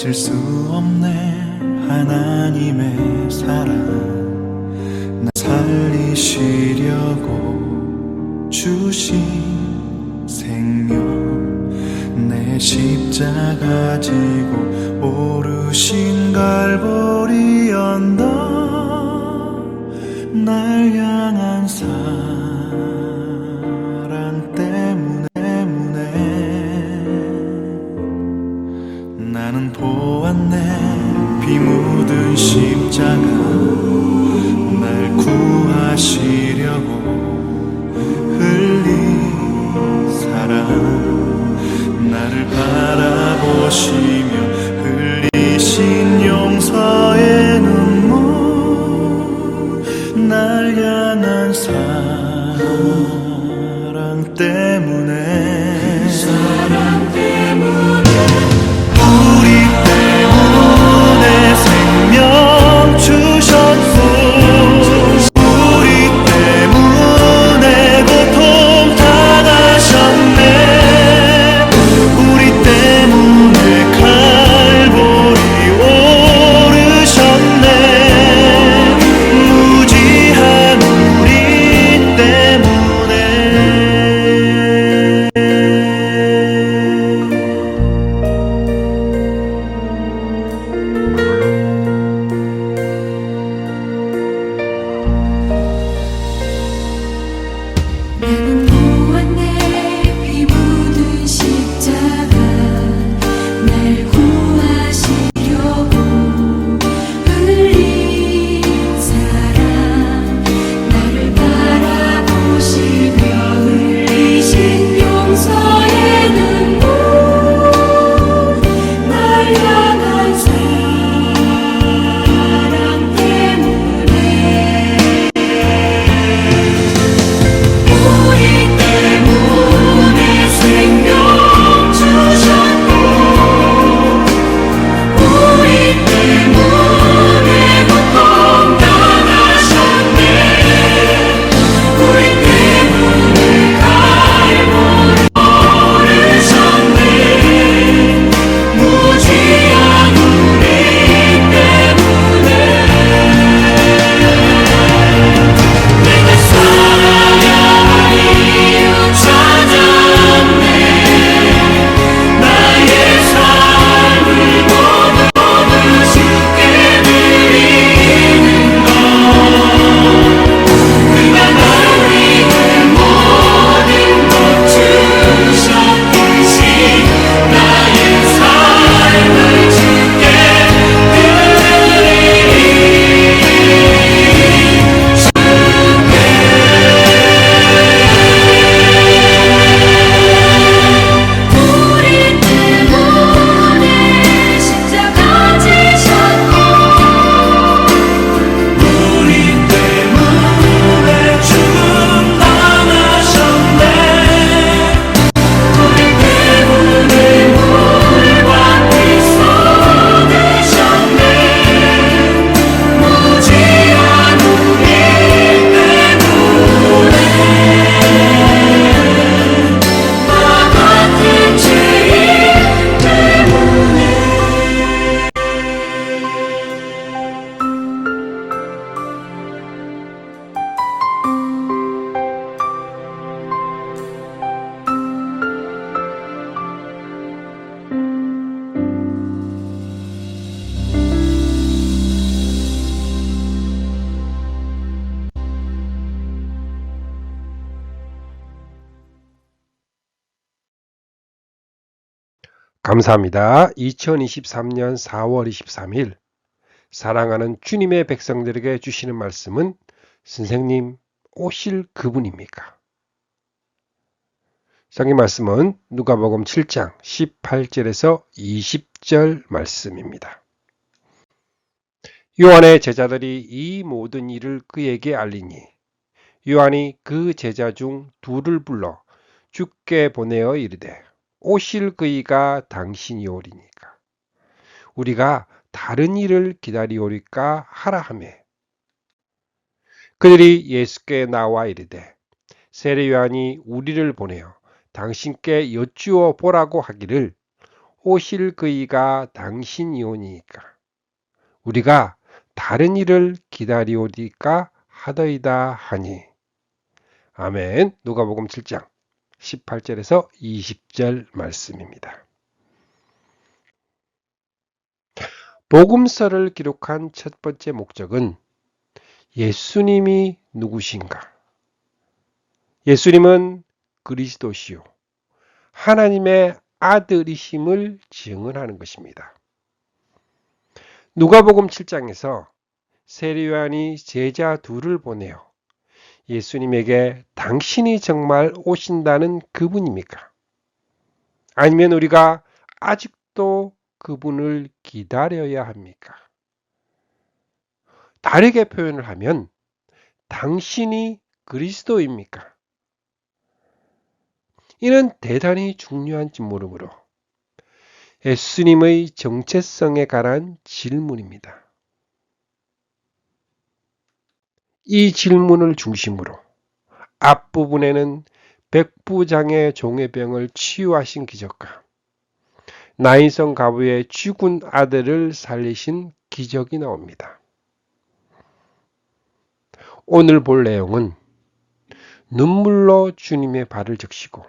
잊을 수 없네 하나님의 사랑. 나 살리시려고 주신 생명, 내 십자가 지고 오르신 갈보리 언덕, 날 향한 사랑 때문에 나는 보았네. 피 묻은 십자가, 날 구하시려고 흘린 사랑, 나를 바라보시며 흘리신 용서의 눈물, 날 향한 사랑 때문에, 우리 때문에 생명 주셨고, 우리 때문에 고통 당하셨네. 우리 때문에 갈보리 오르셨네. 무지한 우리 때문에. 나는 보았네. 피 묻은 십자가, 날 구하시려고 흘린 사랑, 나를 바라보시며 흘리신 용서의 눈물, 날 향한 사랑 때문에, 우리 때문에 생명 주셨고, 우리 때문에 고통 당하셨네. 우리 때문에 갈보리 오르셨네. 무지한 우리 때문에 내가 살아야 할 이유 찾았네. 나의 삶을 모두 주께 드리는 것, 그가 나를 위해 모든 것 주셨듯이 나의 삶을 주께 우리 때문에 십자가 지셨고, 우리 때문에 죽음 당하셨네. 우리 때문에 물과 피 쏟으셨네. 무지한 우리 때문에, 나 같은 죄인 때문에. 감사합니다. 2023년 4월 23일 사랑하는 주님의 백성들에게 주시는 말씀은 선생님 오실 그분입니까? 성경 말씀은 누가복음 7장 18절에서 20절 말씀입니다. 요한의 제자들이 이 모든 일을 그에게 알리니 요한이 그 제자 중 둘을 불러 주께 보내어 이르되 오실 그이가 당신이 오리니까 우리가 다른 일을 기다리오리까 하라 하매, 그들이 예수께 나와 이르되 세례 요한이 우리를 보내어 당신께 여쭈어 보라고 하기를 오실 그이가 당신이오니이까 우리가 다른 일을 기다리오리까 하더이다 하니. 아멘. 누가복음 7장 18절에서 20절 말씀입니다. 복음서를 기록한 첫 번째 목적은 예수님이 누구신가? 예수님은 그리스도시요 하나님의 아들이심을 증언하는 것입니다. 누가복음 7장에서 세례 요한이 제자 둘을 보내어 예수님에게 당신이 정말 오신다는 그분입니까? 아니면 우리가 아직도 그분을 기다려야 합니까? 다르게 표현을 하면 당신이 그리스도입니까? 이는 대단히 중요한 질문이므로 예수님의 정체성에 관한 질문입니다. 이 질문을 중심으로 앞부분에는 백부장의 종해병을 치유하신 기적과 나인성 가부의 죽은 아들을 살리신 기적이 나옵니다. 오늘 볼 내용은 눈물로 주님의 발을 적시고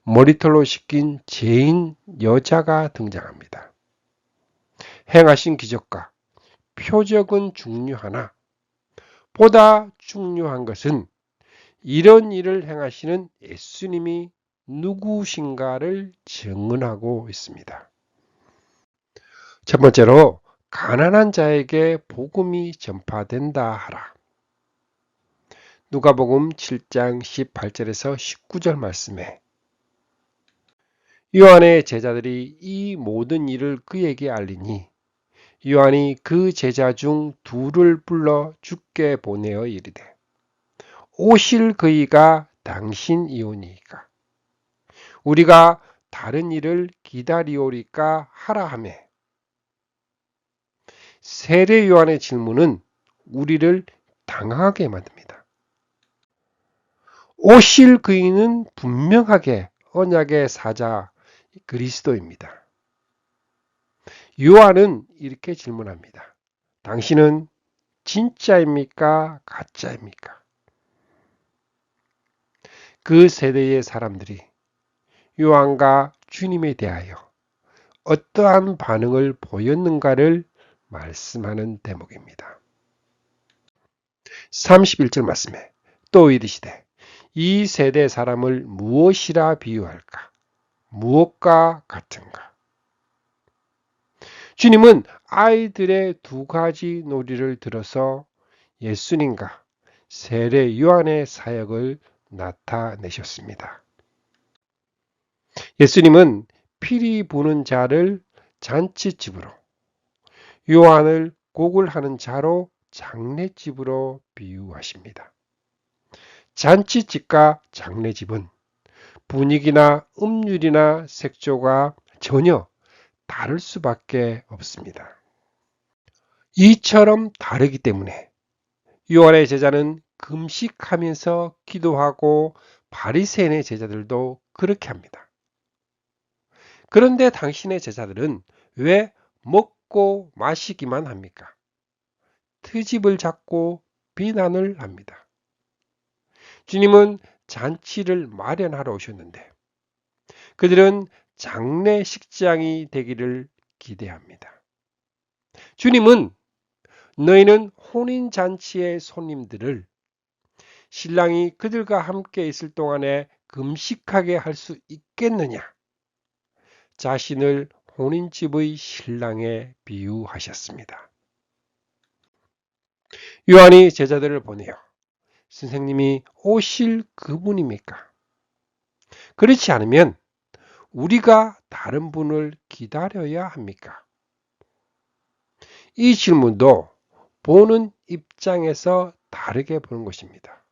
머리털로 씻긴 죄인 여자가 등장합니다. 행하신 기적과 표적은 중요하나 보다 중요한 것은 이런 일을 행하시는 예수님이 누구신가를 증언하고 있습니다. 첫 번째로 가난한 자에게 복음이 전파된다 하라. 누가복음 7장 18절에서 19절 말씀에 요한의 제자들이 이 모든 일을 그에게 알리니 요한이 그 제자 중 둘을 불러 주께 보내어 이르되 오실 그이가 당신이오니이까 우리가 다른 일을 기다리오리까 하라 하며 세례 요한의 질문은 우리를 당하게 만듭니다. 오실 그이는 분명하게 언약의 사자 그리스도입니다. 요한은 이렇게 질문합니다. 당신은 진짜입니까? 가짜입니까? 그 세대의 사람들이 요한과 주님에 대하여 어떠한 반응을 보였는가를 말씀하는 대목입니다. 31절 말씀에 또 이르시되 이 세대 사람을 무엇이라 비유할까? 무엇과 같은가? 주님은 아이들의 두 가지 놀이를 들어서 예수님과 세례 요한의 사역을 나타내셨습니다. 예수님은 피리 부는 자를 잔치집으로, 요한을 곡을 하는 자로 장례집으로 비유하십니다. 잔치집과 장례집은 분위기나 음률이나 색조가 전혀 다를 수밖에 없습니다. 이처럼 다르기 때문에 요한의 제자는 금식하면서 기도하고 바리새인의 제자들도 그렇게 합니다. 그런데 당신의 제자들은 왜 먹고 마시기만 합니까? 트집을 잡고 비난을 합니다. 주님은 잔치를 마련하러 오셨는데 그들은 장례식장이 되기를 기대합니다. 주님은 너희는 혼인잔치의 손님들을 신랑이 그들과 함께 있을 동안에 금식하게 할 수 있겠느냐? 자신을 혼인집의 신랑에 비유하셨습니다. 요한이 제자들을 보내어 선생님이 오실 그분입니까? 그렇지 않으면 우리가 다른 분을 기다려야 합니까? 이 질문도 보는 입장에서 다르게 보는 것입니다.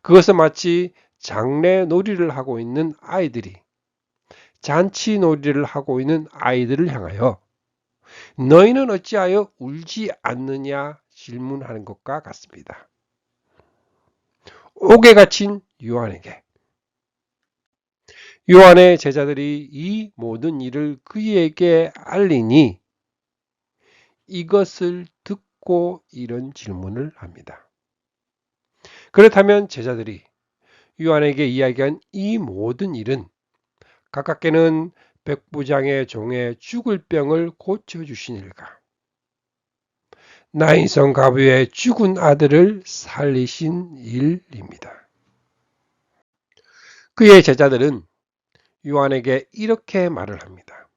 그것은 마치 장례 놀이를 하고 있는 아이들이 잔치 놀이를 하고 있는 아이들을 향하여 너희는 어찌하여 울지 않느냐 질문하는 것과 같습니다. 옥에 갇힌 요한에게 요한의 제자들이 이 모든 일을 그에게 알리니 이것을 듣고 이런 질문을 합니다. 그렇다면 제자들이 요한에게 이야기한 이 모든 일은 가깝게는 백부장의 종의 죽을 병을 고쳐주신 일과 나인성 가부의 죽은 아들을 살리신 일입니다. 그의 제자들은 요한에게 이렇게 말을 합니다.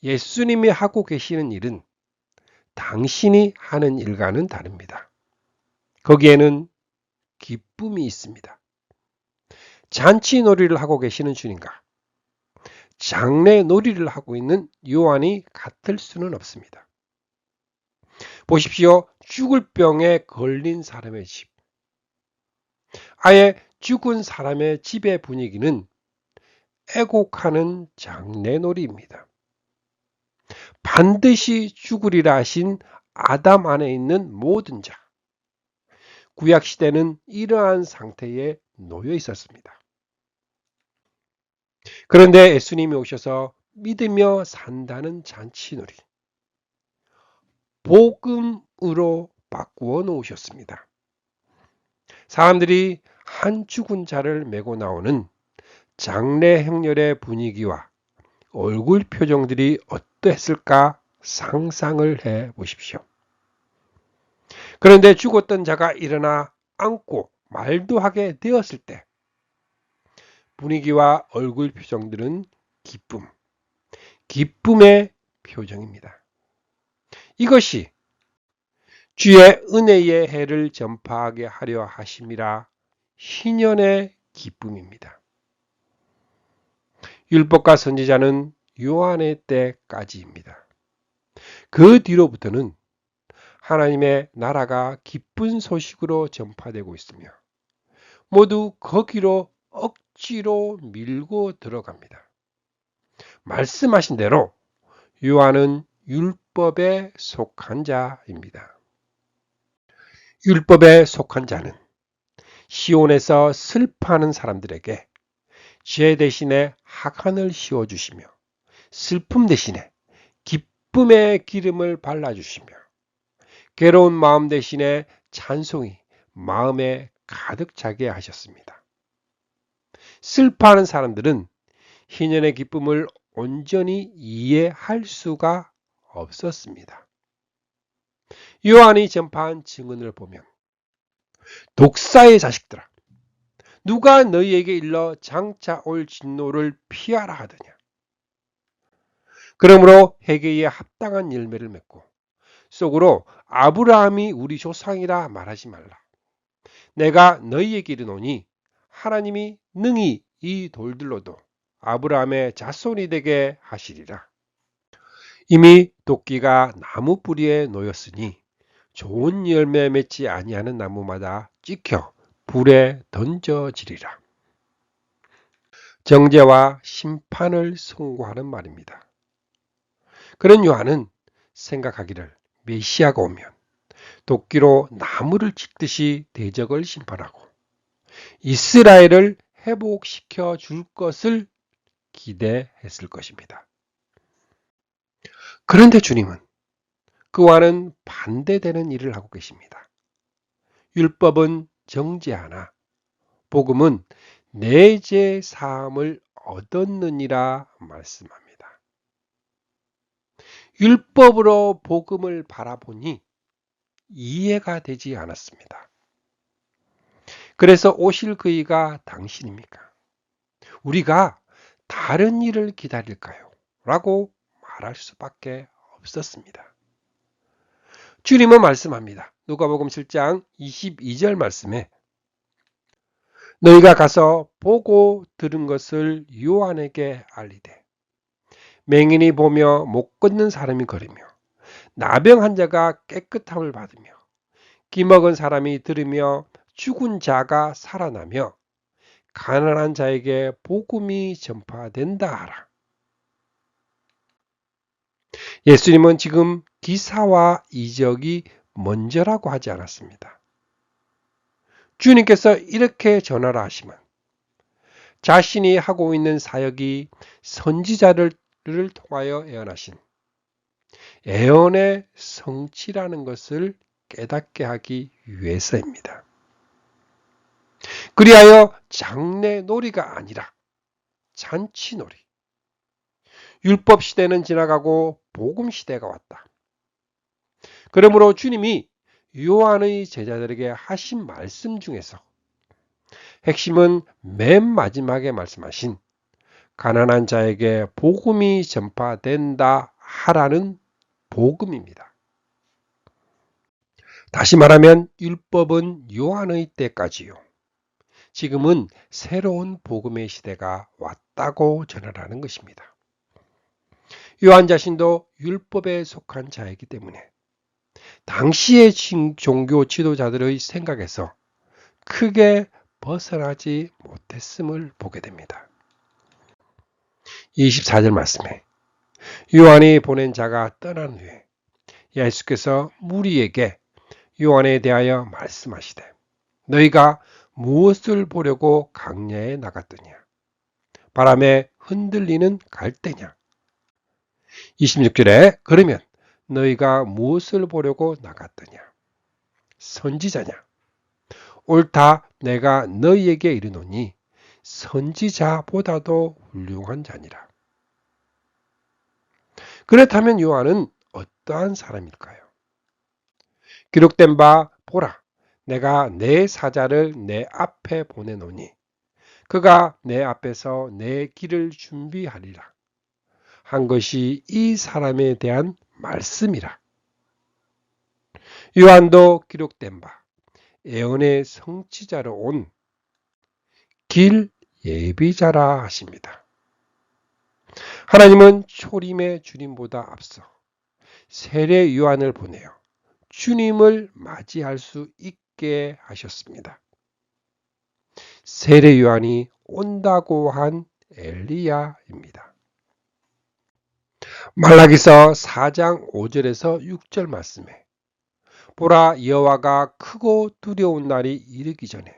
예수님이 하고 계시는 일은 당신이 하는 일과는 다릅니다. 거기에는 기쁨이 있습니다. 잔치놀이를 하고 계시는 주님과 장례놀이를 하고 있는 요한이 같을 수는 없습니다. 보십시오. 죽을 병에 걸린 사람의 집. 아예 죽은 사람의 집의 분위기는 애곡하는 장례놀이입니다. 반드시 죽으리라 하신 아담 안에 있는 모든 자. 구약시대는 이러한 상태에 놓여 있었습니다. 그런데 예수님이 오셔서 믿으며 산다는 잔치놀이. 복음으로 바꾸어 놓으셨습니다. 사람들이 한 죽은 자를 메고 나오는 장례 행렬의 분위기와 얼굴 표정들이 어떠했을까 상상을 해 보십시오. 그런데 죽었던 자가 일어나 앉고 말도 하게 되었을 때 분위기와 얼굴 표정들은 기쁨의 표정입니다. 이것이 주의 은혜의 해를 전파하게 하려 하심이라 희년의 기쁨입니다. 율법과 선지자는 요한의 때까지입니다. 그 뒤로부터는 하나님의 나라가 기쁜 소식으로 전파되고 있으며 모두 거기로 억지로 밀고 들어갑니다. 말씀하신 대로 요한은 율법에 속한 자입니다. 율법에 속한 자는 시온에서 슬퍼하는 사람들에게 죄 대신에 학한을 씌워주시며 슬픔 대신에 기쁨의 기름을 발라주시며 괴로운 마음 대신에 찬송이 마음에 가득 차게 하셨습니다. 슬퍼하는 사람들은 희년의 기쁨을 온전히 이해할 수가 없었습니다. 요한이 전파한 증언을 보면 독사의 자식들아 누가 너희에게 일러 장차 올 진노를 피하라 하더냐. 그러므로 회개에 합당한 열매를 맺고 속으로 아브라함이 우리 조상이라 말하지 말라. 내가 너희에게 이르노니 하나님이 능히 이 돌들로도 아브라함의 자손이 되게 하시리라. 이미 도끼가 나무 뿌리에 놓였으니 좋은 열매 맺지 아니하는 나무마다 찍혀 불에 던져지리라. 정죄와 심판을 선고하는 말입니다. 그런 요한은 생각하기를 메시아가 오면 도끼로 나무를 찍듯이 대적을 심판하고 이스라엘을 회복시켜 줄 것을 기대했을 것입니다. 그런데 주님은 그와는 반대되는 일을 하고 계십니다. 율법은 정죄하나 복음은 내 죄 사함을 얻었느니라 말씀합니다. 율법으로 복음을 바라보니 이해가 되지 않았습니다. 그래서 오실 그이가 당신입니까? 우리가 다른 일을 기다릴까요? 라고 말할 수밖에 없었습니다. 주님은 말씀합니다. 누가복음 7장 22절 말씀에 너희가 가서 보고 들은 것을 요한에게 알리되 맹인이 보며 못 걷는 사람이 걸으며 나병 환자가 깨끗함을 받으며 기먹은 사람이 들으며 죽은 자가 살아나며 가난한 자에게 복음이 전파된다 하라. 예수님은 지금 기사와 이적이 먼저라고 하지 않았습니다. 주님께서 이렇게 전하라 하시면 자신이 하고 있는 사역이 선지자를 통하여 예언하신 예언의 성취라는 것을 깨닫게 하기 위해서입니다. 그리하여 장례놀이가 아니라 잔치놀이. 율법 시대는 지나가고 복음 시대가 왔다. 그러므로 주님이 요한의 제자들에게 하신 말씀 중에서 핵심은 맨 마지막에 말씀하신 가난한 자에게 복음이 전파된다 하라는 복음입니다. 다시 말하면 율법은 요한의 때까지요. 지금은 새로운 복음의 시대가 왔다고 전하라는 것입니다. 요한 자신도 율법에 속한 자이기 때문에 당시의 종교 지도자들의 생각에서 크게 벗어나지 못했음을 보게 됩니다. 24절 말씀에 요한이 보낸 자가 떠난 후에 예수께서 무리에게 요한에 대하여 말씀하시되 너희가 무엇을 보려고 강야에 나갔더냐? 바람에 흔들리는 갈대냐? 26절에 그러면 너희가 무엇을 보려고 나갔더냐? 선지자냐? 옳다 내가 너희에게 이르노니 선지자보다도 훌륭한 자니라. 그렇다면 요한은 어떠한 사람일까요? 기록된 바 보라 내가 내 사자를 내 앞에 보내노니 그가 내 앞에서 내 길을 준비하리라 한 것이 이 사람에 대한 말씀이라. 요한도 기록된 바 예언의 성취자로 온 길 예비자라 하십니다. 하나님은 초림의 주님보다 앞서 세례 요한을 보내어 주님을 맞이할 수 있게 하셨습니다. 세례 요한이 온다고 한 엘리야입니다. 말라기서 4장 5절에서 6절 말씀에 보라 여호와가 크고 두려운 날이 이르기 전에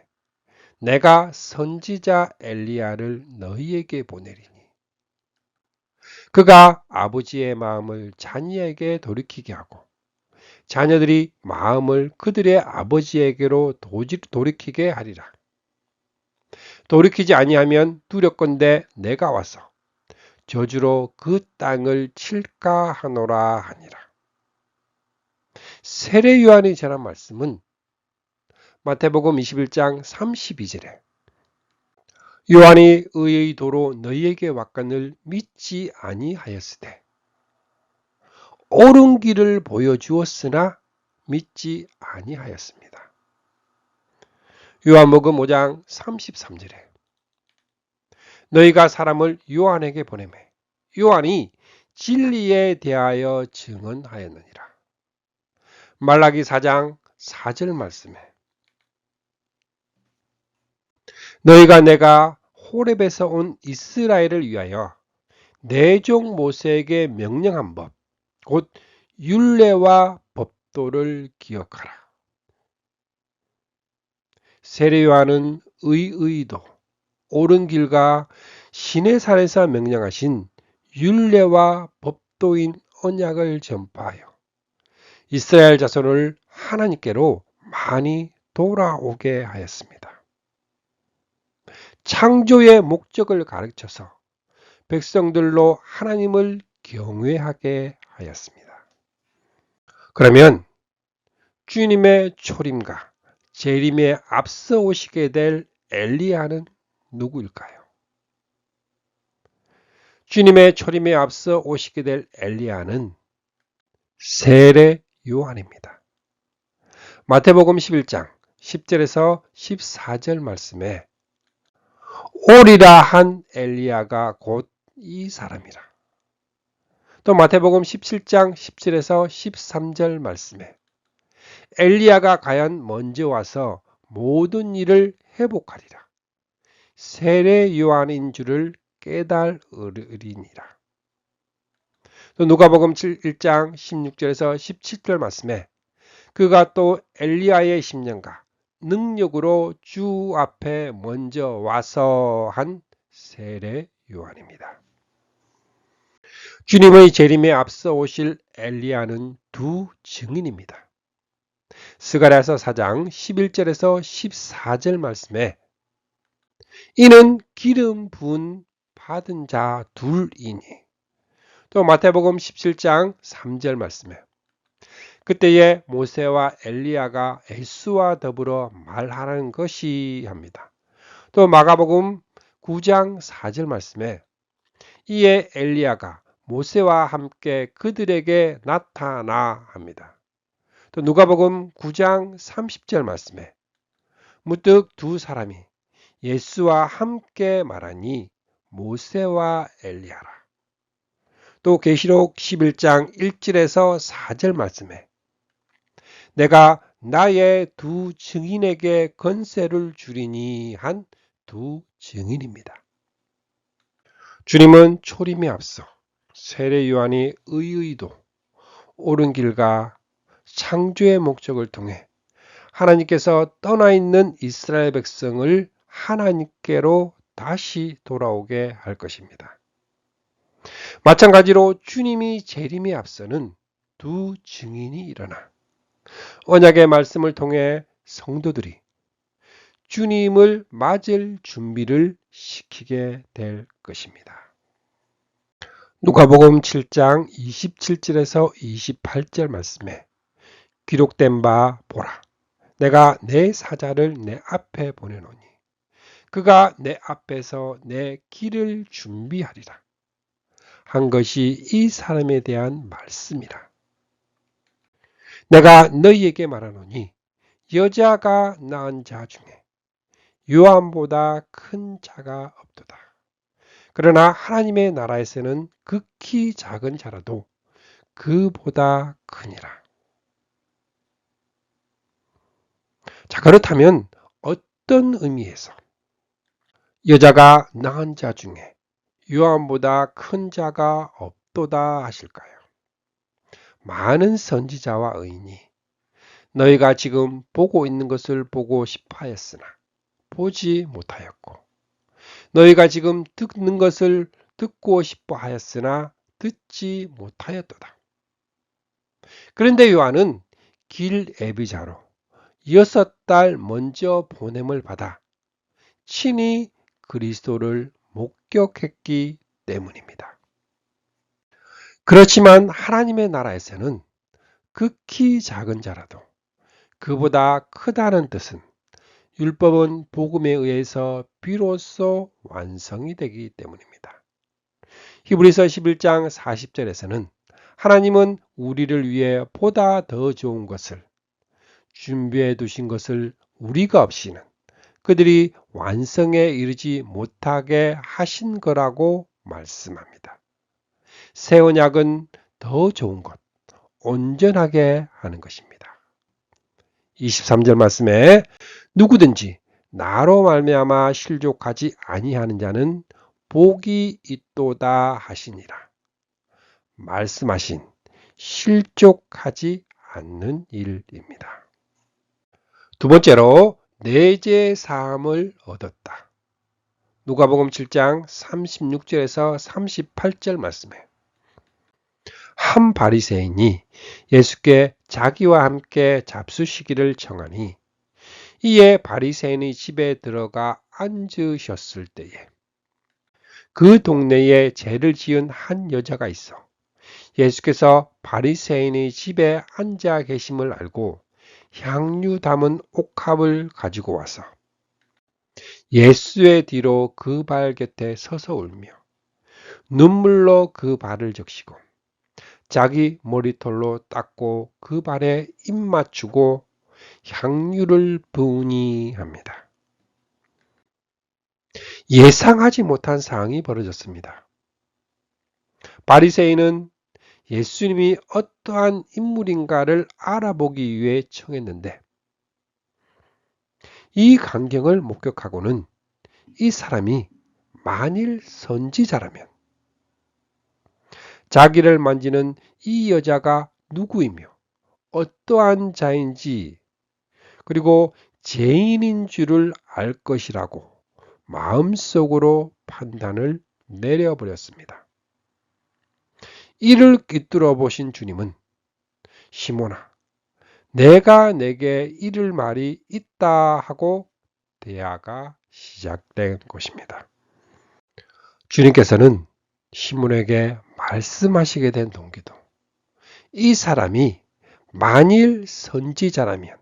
내가 선지자 엘리야를 너희에게 보내리니 그가 아버지의 마음을 자녀에게 돌이키게 하고 자녀들이 마음을 그들의 아버지에게로 돌이키게 하리라. 돌이키지 아니하면 두렵건대 내가 와서 저주로 그 땅을 칠까 하노라 하니라. 세례 요한이 전한 말씀은 마태복음 21장 32절에 요한이 의의 도로 너희에게 왔거늘 믿지 아니하였으되 옳은 길을 보여주었으나 믿지 아니하였습니다. 요한복음 5장 33절에 너희가 사람을 요한에게 보내매 요한이 진리에 대하여 증언하였느니라. 말라기 4장 4절 말씀에 너희가 내가 호렙에서 온 이스라엘을 위하여 내 종 모세에게 명령한 법 곧 율례와 법도를 기억하라. 세례 요한은 의의도 옳은 길과 시내산에서 명령하신 율례와 법도인 언약을 전파하여 이스라엘 자손을 하나님께로 많이 돌아오게 하였습니다. 창조의 목적을 가르쳐서 백성들로 하나님을 경외하게 하였습니다. 그러면 주님의 초림과 재림에 앞서 오시게 될 엘리야는 누구일까요? 주님의 초림에 앞서 오시게 될 엘리야는 세례 요한입니다. 마태복음 11장 10절에서 14절 말씀에 오리라 한 엘리야가 곧 이 사람이라. 또 마태복음 17장 10절에서 13절 말씀에 엘리야가 과연 먼저 와서 모든 일을 회복하리라. 세례 요한인 줄을 깨달으리니라. 또 누가복음 1장 16절에서 17절 말씀에 그가 또 엘리야의 심령과 능력으로 주 앞에 먼저 와서 한 세례 요한입니다. 주님의 재림에 앞서 오실 엘리야는 두 증인입니다. 스가랴서 4장 11절에서 14절 말씀에 이는 기름 부은 받은 자 둘이니, 또 마태복음 17장 3절 말씀에 그때에 모세와 엘리야가 예수와 더불어 말하는 것이 합니다. 또 마가복음 9장 4절 말씀에 이에 엘리야가 모세와 함께 그들에게 나타나 합니다. 또 누가복음 9장 30절 말씀에 무뜩 두 사람이 예수와 함께 말하니 모세와 엘리야라. 또 계시록 11장 1절에서 4절 말씀에 내가 나의 두 증인에게 권세를 주리니 한 두 증인입니다. 주님은 초림에 앞서 세례 요한이 의의도 옳은 길과 창조의 목적을 통해 하나님께서 떠나 있는 이스라엘 백성을 하나님께로 다시 돌아오게 할 것입니다. 마찬가지로 주님이 재림에 앞서는 두 증인이 일어나 언약의 말씀을 통해 성도들이 주님을 맞을 준비를 시키게 될 것입니다. 누가복음 7장 27절에서 28절 말씀에 기록된 바 보라, 내가 내 사자를 내 앞에 보내노니 그가 내 앞에서 내 길을 준비하리라 한 것이 이 사람에 대한 말씀이라. 내가 너희에게 말하노니 여자가 낳은 자 중에 요한보다 큰 자가 없도다. 그러나 하나님의 나라에서는 극히 작은 자라도 그보다 크니라. 자, 그렇다면 어떤 의미에서 여자가 낳은 자 중에 요한보다 큰 자가 없도다 하실까요? 많은 선지자와 의인이 너희가 지금 보고 있는 것을 보고 싶어 하였으나 보지 못하였고, 너희가 지금 듣는 것을 듣고 싶어 하였으나 듣지 못하였도다. 그런데 요한은 길 애비자로 6달 먼저 보냄을 받아 친히 그리스도를 목격했기 때문입니다. 그렇지만 하나님의 나라에서는 극히 작은 자라도 그보다 크다는 뜻은 율법은 복음에 의해서 비로소 완성이 되기 때문입니다. 히브리서 11장 40절에서는 하나님은 우리를 위해 보다 더 좋은 것을 준비해 두신 것을 우리가 없이는 그들이 완성에 이르지 못하게 하신 거라고 말씀합니다. 새 언약은 더 좋은 것, 온전하게 하는 것입니다. 23절 말씀에 누구든지 나로 말미암아 실족하지 아니하는 자는 복이 있도다 하시니라. 말씀하신 실족하지 않는 일입니다. 두 번째로 내재 사함을 얻었다. 누가복음 7장 36절에서 38절 말씀에 한 바리새인이 예수께 자기와 함께 잡수시기를 청하니 이에 바리새인의 집에 들어가 앉으셨을 때에 그 동네에 죄를 지은 한 여자가 있어 예수께서 바리새인의 집에 앉아 계심을 알고 향유 담은 옥합을 가지고 와서 예수의 뒤로 그 발 곁에 서서 울며 눈물로 그 발을 적시고 자기 머리털로 닦고 그 발에 입 맞추고 향유를 부으니 합니다. 예상하지 못한 상황이 벌어졌습니다. 바리새인은 예수님이 어떠한 인물인가를 알아보기 위해 청했는데 이 광경을 목격하고는 이 사람이 만일 선지자라면 자기를 만지는 이 여자가 누구이며 어떠한 자인지 그리고 죄인인 줄을 알 것이라고 마음속으로 판단을 내려버렸습니다. 이를 꿰뚫어 보신 주님은 시몬아, 내가 내게 이를 말이 있다 하고 대화가 시작된 것입니다. 주님께서는 시몬에게 말씀하시게 된 동기도 이 사람이 만일 선지자라면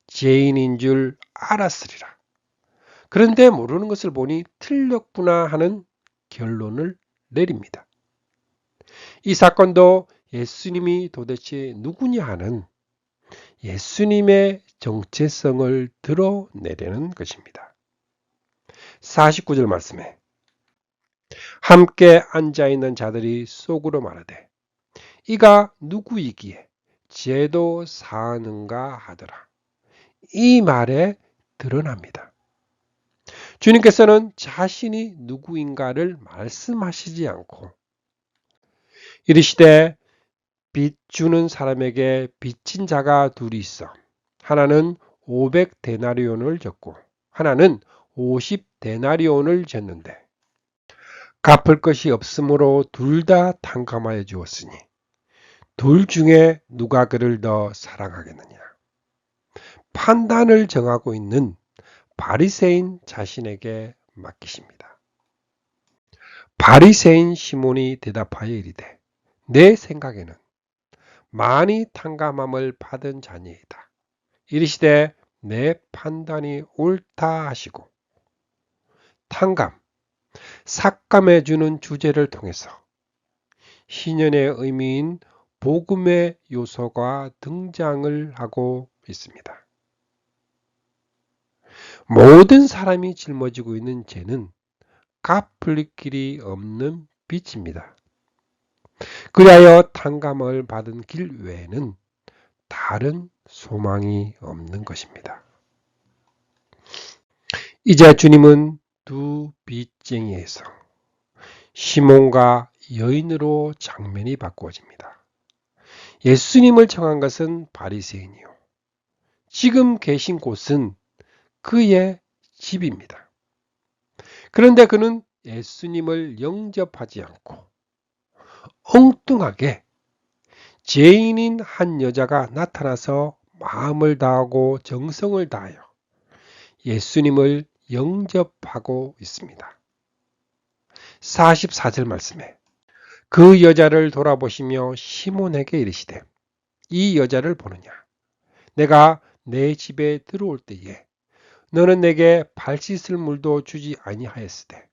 죄인인 줄 알았으리라. 그런데 모르는 것을 보니 틀렸구나 하는 결론을 내립니다. 이 사건도 예수님이 도대체 누구냐 하는 예수님의 정체성을 드러내려는 것입니다. 49절 말씀에 함께 앉아있는 자들이 속으로 말하되 이가 누구이기에 죄도 사하는가 하더라. 이 말에 드러납니다. 주님께서는 자신이 누구인가를 말씀하시지 않고 이르시되 빚 주는 사람에게 빚진 자가 둘이 있어 하나는 500데나리온을 졌고 하나는 50데나리온을 졌는데 갚을 것이 없으므로 둘 다 탕감하여 주었으니 둘 중에 누가 그를 더 사랑하겠느냐. 판단을 정하고 있는 바리새인 자신에게 맡기십니다. 바리새인 시몬이 대답하여 이르되 내 생각에는 많이 탕감함을 받은 자니이다. 이르시되 내 판단이 옳다 하시고 탕감, 삭감해 주는 주제를 통해서 희년의 의미인 복음의 요소가 등장을 하고 있습니다. 모든 사람이 짊어지고 있는 죄는 갚을 길이 없는 빚입니다. 그리하여 탕감을 받은 길 외에는 다른 소망이 없는 것입니다. 이제 주님은 두 빚쟁이에서 시몬과 여인으로 장면이 바꾸어집니다. 예수님을 청한 것은 바리새인이요. 지금 계신 곳은 그의 집입니다. 그런데 그는 예수님을 영접하지 않고 엉뚱하게 죄인인 한 여자가 나타나서 마음을 다하고 정성을 다하여 예수님을 영접하고 있습니다. 44절 말씀에 그 여자를 돌아보시며 시몬에게 이르시되 이 여자를 보느냐. 내가 내 집에 들어올 때에 너는 내게 발 씻을 물도 주지 아니하였으되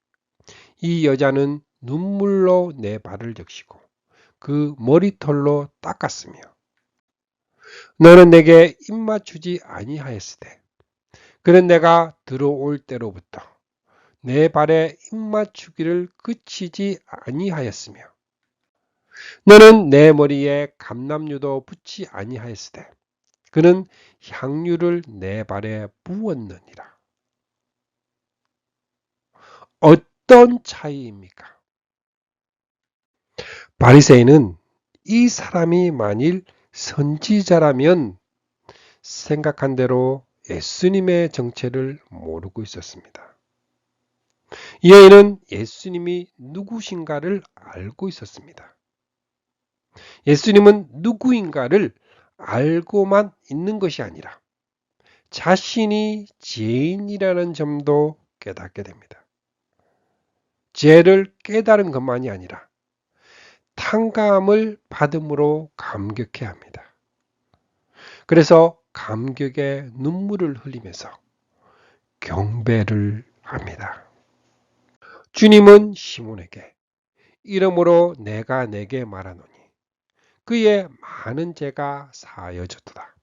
이 여자는 눈물로 내 발을 적시고 그 머리털로 닦았으며 너는 내게 입맛 주지 아니하였으되 그는 내가 들어올 때로부터 내 발에 입맛 주기를 그치지 아니하였으며 너는 내 머리에 감람유도 붓지 아니하였으되 그는 향유를 내 발에 부었느니라. 어떤 차이입니까? 바리새인은 이 사람이 만일 선지자라면 생각한 대로 예수님의 정체를 모르고 있었습니다. 이 여인은 예수님이 누구신가를 알고 있었습니다. 예수님은 누구인가를 알고만 있는 것이 아니라 자신이 죄인이라는 점도 깨닫게 됩니다. 죄를 깨달은 것만이 아니라 탕감을 받음으로 감격해 합니다. 그래서 감격의 눈물을 흘리면서 경배를 합니다. 주님은 시몬에게 이러므로 내가 내게 말하노니 그의 많은 죄가 사하여졌도다.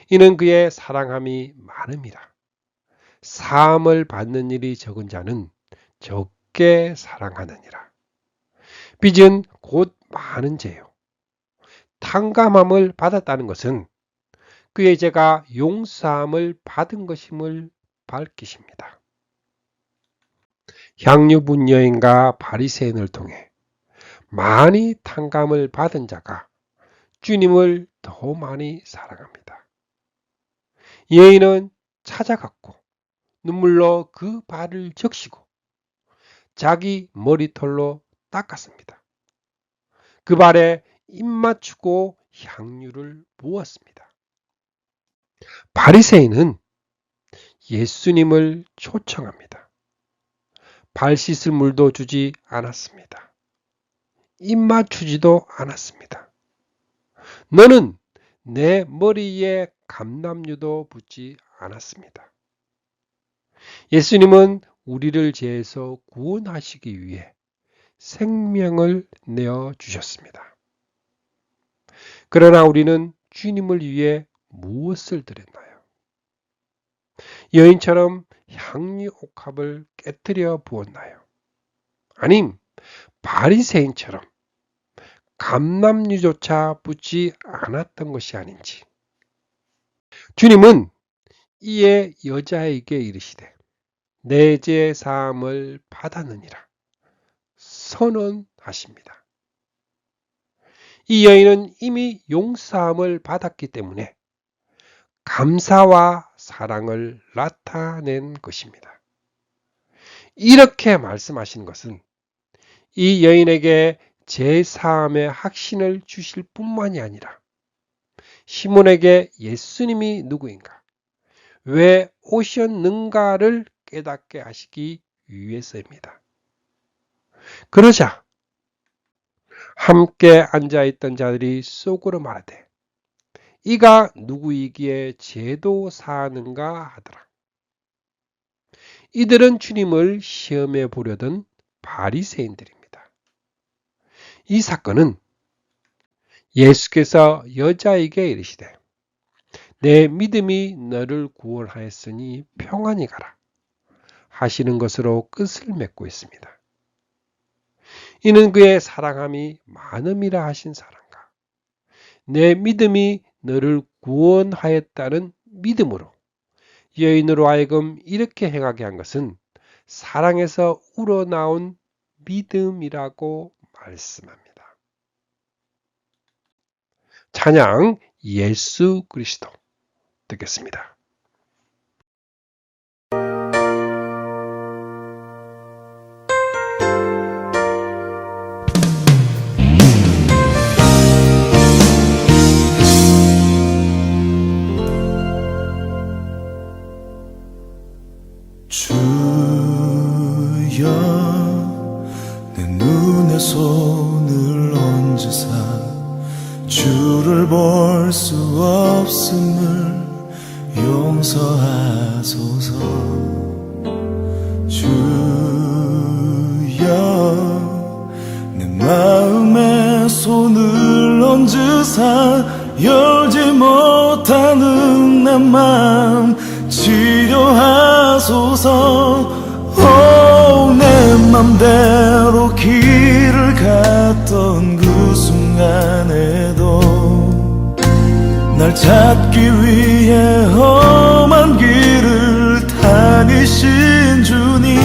이는 그의 사랑함이 많음이라. 사함을 받는 일이 적은 자는 적게 사랑하느니라. 빚은 곧 많은 죄요. 탕감함을 받았다는 것은 그의 죄가 용서함을 받은 것임을 밝히십니다. 향유분 여인과 바리새인을 통해 많이 탕감을 받은 자가 주님을 더 많이 사랑합니다. 여인은 찾아갔고 눈물로 그 발을 적시고 자기 머리털로 닦았습니다. 그 발에 입 맞추고 향유를 부었습니다. 바리새인은 예수님을 초청합니다. 발 씻을 물도 주지 않았습니다. 입 맞추지도 않았습니다. 너는 내 머리에 감람유도 붓지 않았습니다. 예수님은 우리를 죄에서 구원하시기 위해 생명을 내어 주셨습니다. 그러나 우리는 주님을 위해 무엇을 드렸나요? 여인처럼 향유 옥합을 깨뜨려 부었나요? 아님 바리새인처럼 감람유조차 붓지 않았던 것이 아닌지. 주님은 이에 여자에게 이르시되 내 죄 사함을 받았느니라 선언하십니다. 이 여인은 이미 용서함을 받았기 때문에 감사와 사랑을 나타낸 것입니다. 이렇게 말씀하신 것은 이 여인에게 죄 사함의 확신을 주실 뿐만이 아니라 시몬에게 예수님이 누구인가, 왜 오셨는가를 깨닫게 하시기 위해서입니다. 그러자 함께 앉아있던 자들이 속으로 말하되 이가 누구이기에 죄도 사하는가 하더라. 이들은 주님을 시험해 보려던 바리새인들입니다. 이 사건은 예수께서 여자에게 이르시되 내 믿음이 너를 구원하였으니 평안히 가라 하시는 것으로 끝을 맺고 있습니다. 이는 그의 사랑함이 많음이라 하신 사랑과 내 믿음이 너를 구원하였다는 믿음으로 여인으로 하여금 이렇게 행하게 한 것은 사랑에서 우러나온 믿음이라고 말씀합니다. 찬양 예수 그리스도 듣겠습니다. 주여 내 눈에 손을 얹으사 주를 볼 수 없음을 용서하소서. 주여 내 마음에 손을 얹으사 열지 못하는 내 마음 치료하소서. 내 맘대로 길을 갔던 그 순간에도 날 찾기 위해 험한 길을 다니신 주님,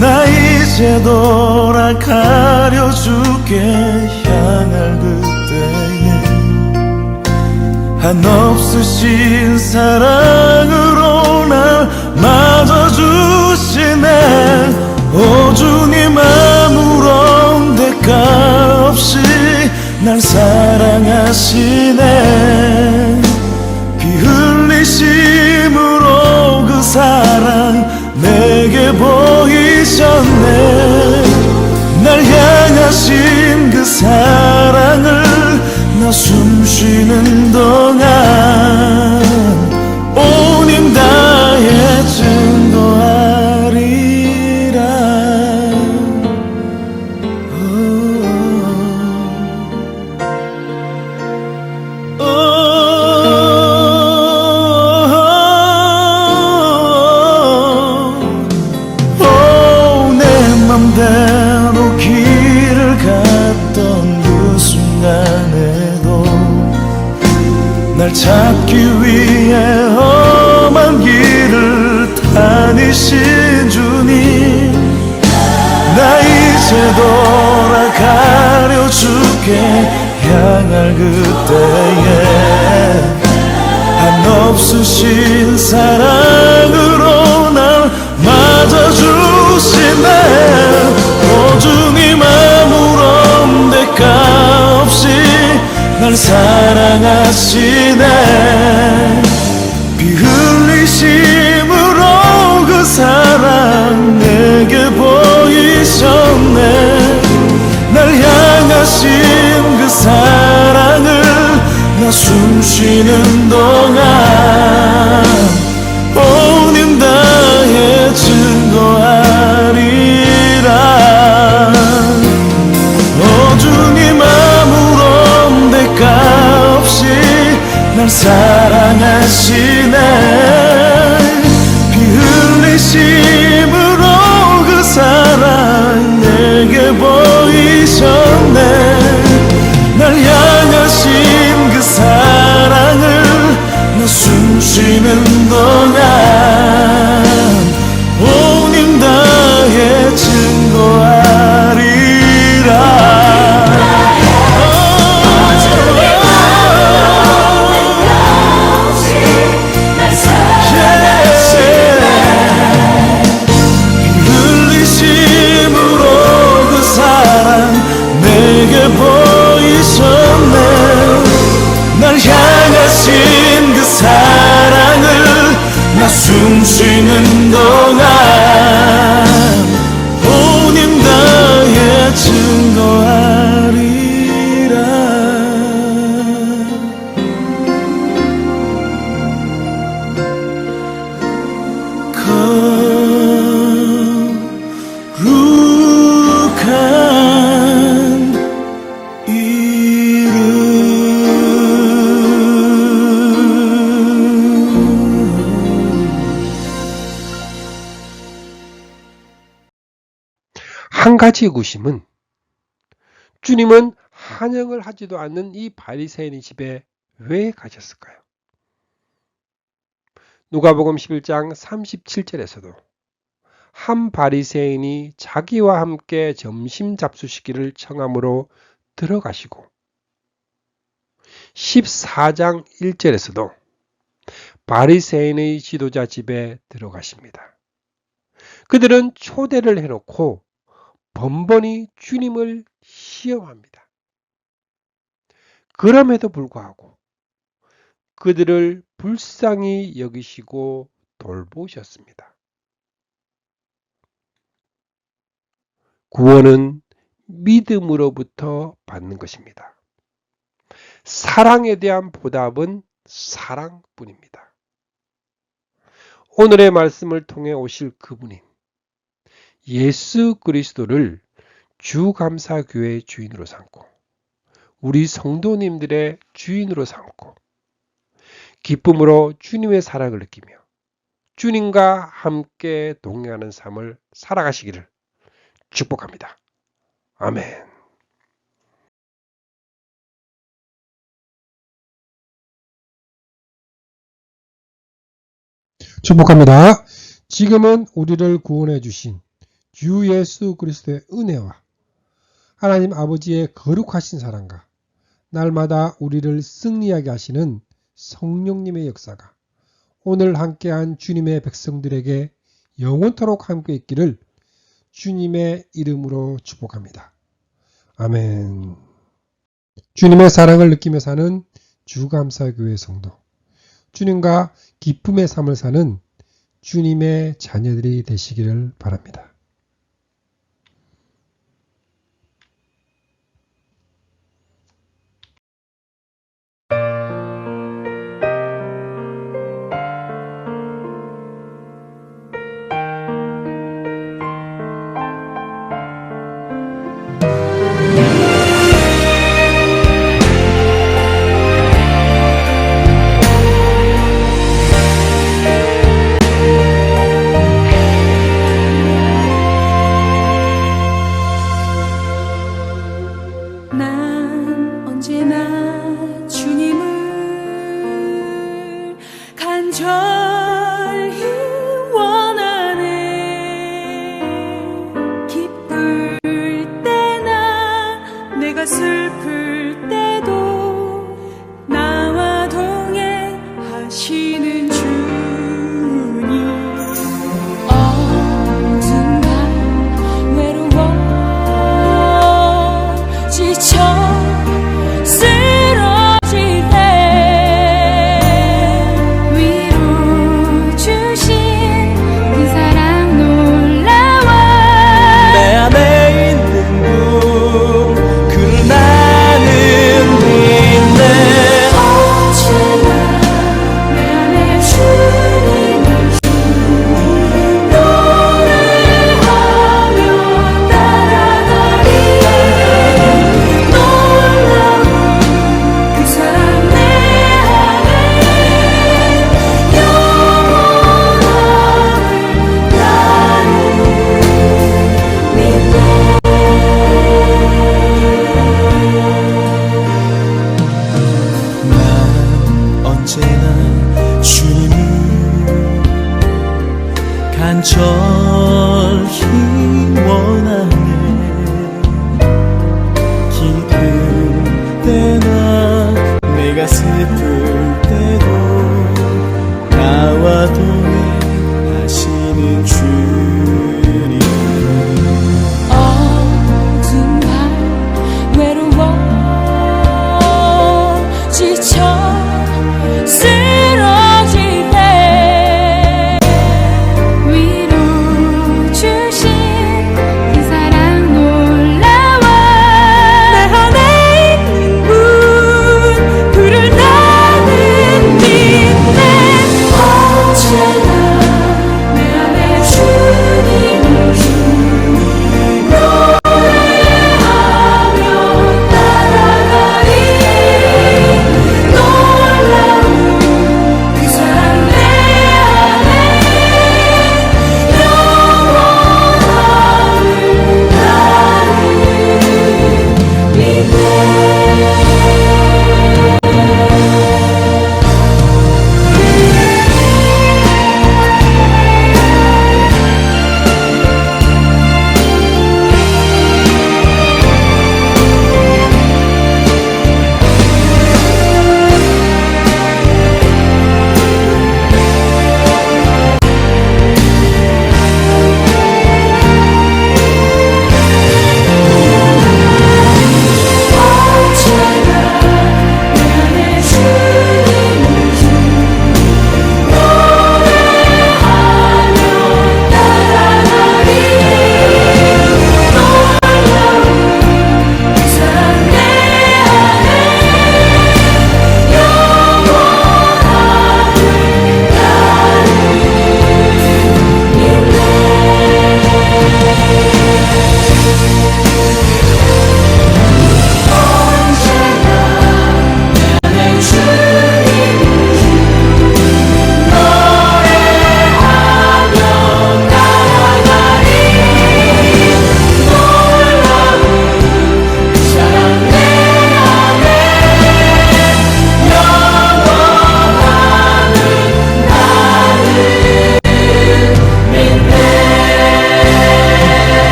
나 이제 돌아가려 주께 향할 그때에 한없으신 사랑으로 날 맞아주시네. 오 주님, 아무런 대가 없이 날 사랑하시네. 피 흘리심으로 그 사랑 내게 보이셨네. 날 향하신 그 사랑을 나 숨쉬는 동안 온 힘 다해 증거하리라. 내 맘대로 길을 갔던 그 순간에도 날 찾기 위해 험한 길을 다니신 주님, 나 이제 돌아가려 주께 향할 그때에 한없으신 크신 사랑으로 날 맞아주시네. 오 주님 아무런 대가 없이 날 사랑하시네. 피 흘리심으로 그 사랑 내게 보이셨네. 날 향하신 그 사랑을 나 숨쉬는 동안 온 힘 다해 증거하리라. 오 주님 아무런 대가 없이 날 사랑하시네. 피 흘리심으로 그 사랑 내게 보이셨네. 날 향하신 그 사랑을 나 숨쉬는 동안 온 힘 다해 증거하리라. 흘리심으로 그 사랑 내게 보이셨네. 날 향하신 그 사랑을 나 숨쉬는 동안 온 힘 다해 증거하리라. 거룩한 한 가지 의구심은 주님은 환영을 하지도 않는 이 바리새인의 집에 왜 가셨을까요? 누가복음 11장 37절에서도 한 바리새인이 자기와 함께 점심 잡수시기를 청함으로 들어가시고 14장 1절에서도 바리새인의 지도자 집에 들어가십니다. 그들은 초대를 해놓고 번번이 주님을 시험합니다. 그럼에도 불구하고 그들을 불쌍히 여기시고 돌보셨습니다. 구원은 믿음으로부터 받는 것입니다. 사랑에 대한 보답은 사랑뿐입니다. 오늘의 말씀을 통해 오실 그분인 예수 그리스도를 주감사교회의 주인으로 삼고 우리 성도님들의 주인으로 삼고 기쁨으로 주님의 사랑을 느끼며 주님과 함께 동행하는 삶을 살아가시기를 축복합니다. 아멘. 축복합니다. 지금은 우리를 구원해 주신 주 예수 그리스도의 은혜와 하나님 아버지의 거룩하신 사랑과 날마다 우리를 승리하게 하시는 성령님의 역사가 오늘 함께한 주님의 백성들에게 영원토록 함께 있기를 주님의 이름으로 축복합니다. 아멘. 주님의 사랑을 느끼며 사는 주감사교회 성도, 주님과 기쁨의 삶을 사는 주님의 자녀들이 되시기를 바랍니다.